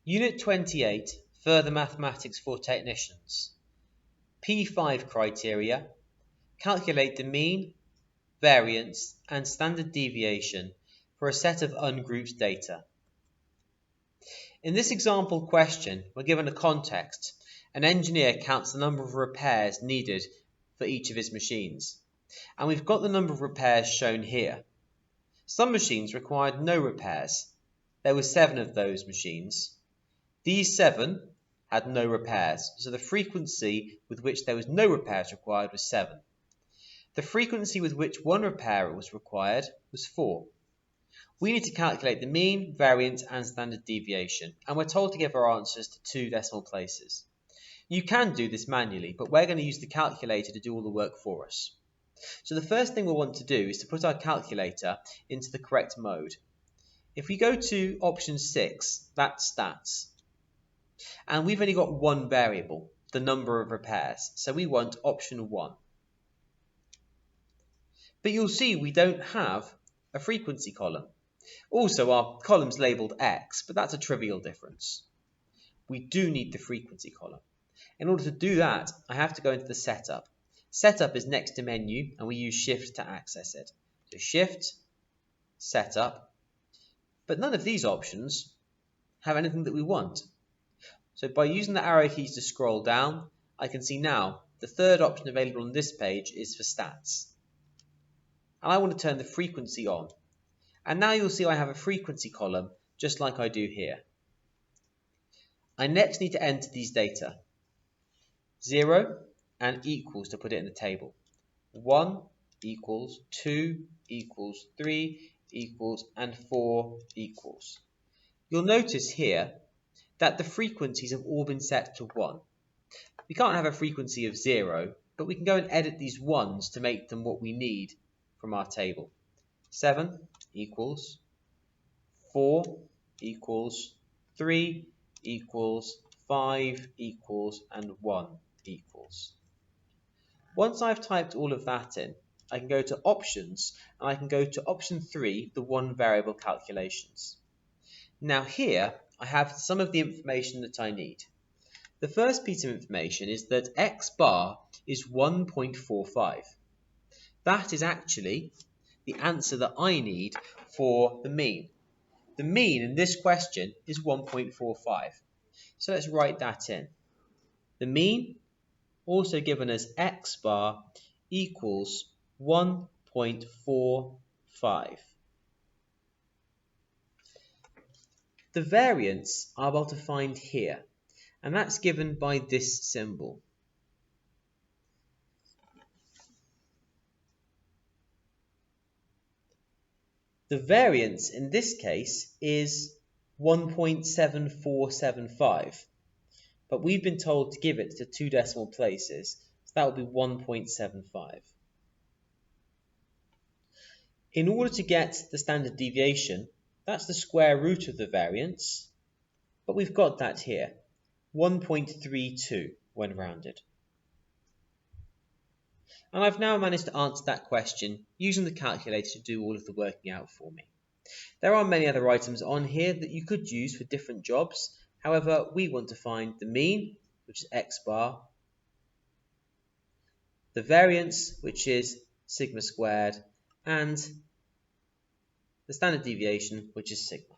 Unit 28, Further Mathematics for Technicians. P5 criteria. Calculate the mean, variance, and standard deviation for a set of ungrouped data. In this example question, we're given a context. An engineer counts the number of repairs needed for each of his machines. And we've got the number of repairs shown here. Some machines required no repairs. There were 7 of those machines. These 7 had no repairs, so the frequency with which there was no repairs required was 7. The frequency with which 1 repair was required was 4. We need to calculate the mean, variance, and standard deviation, and we're told to give our answers to 2 decimal places. You can do this manually, but we're going to use the calculator to do all the work for us. So the first thing we'll want to do is to put our calculator into the correct mode. If we go to option 6, that's stats, and we've only got one variable, the number of repairs, so we want option 1. But you'll see we don't have a frequency column. Also, our column's labelled X, but that's a trivial difference. We do need the frequency column. In order to do that, I have to go into the setup. Setup is next to menu, and we use Shift to access it. So Shift, Setup, but none of these options have anything that we want. So by using the arrow keys to scroll down, I can see now the third option available on this page is for stats. And I want to turn the frequency on. And now you'll see I have a frequency column just like I do here. I next need to enter these data. 0 and equals to put it in the table. 1 equals, 2 equals, 3 equals, and 4 equals. You'll notice here that the frequencies have all been set to 1. We can't have a frequency of 0, but we can go and edit these 1s to make them what we need from our table. 7 equals, 4 equals, 3 equals, 5 equals, and 1 equals. Once I've typed all of that in, I can go to options and I can go to option 3, the one variable calculations. Now here I have some of the information that I need. The first piece of information is that X bar is 1.45. That is actually the answer that I need for the mean. The mean in this question is 1.45. So let's write that in. The mean, also given as X bar, equals 1.45. The variance I'm about to find here, and that's given by this symbol. The variance in this case is 1.7475, but we've been told to give it to 2 decimal places, so that would be 1.75. In order to get the standard deviation, that's the square root of the variance, but we've got that here, 1.32 when rounded. And I've now managed to answer that question using the calculator to do all of the working out for me. There are many other items on here that you could use for different jobs. However, we want to find the mean, which is X bar, the variance, which is sigma squared, and the standard deviation, which is sigma.